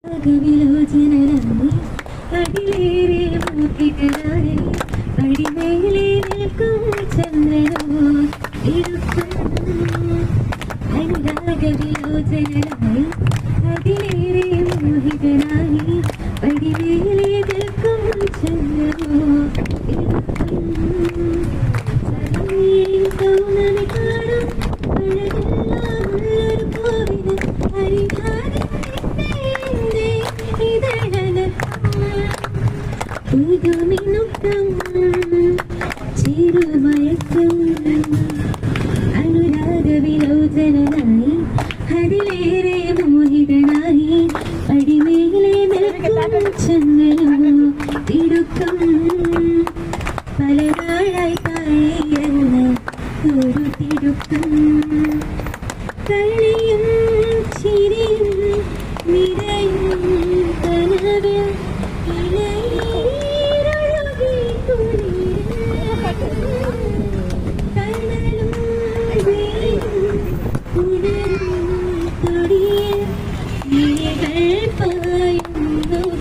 വിലോചനായി അതിലേറെ മൂക്കികളായി പടിമേലെ നിൽക്കും ചന്ദ്രനോ എടുക്കും അനുരാഗ വിലോചനായി അതിലേറെ മോഹിതനായി പടിമേലെ നിൽക്കും ചന്ദ്രനോ എടുക്കും സൗനമി കാണും അഴകെല്ലാം ഉള്ളൊരു കോവിന് അറിയാതെ പുതുമിനുക്കം ചിരുമയക്കം അനുരാഗ വിലോചനായി അതിലേറെ മോഹിതനായി പടിമേലെ നിൽക്കും ചന്ദ്രനോ തിടുക്കം പല നാളായി താഴെയല്ല ഒരു തിടുക്കം കളിയും ചിരിയും നിറയും കനവിൽ ൊടിയ പായുന്നു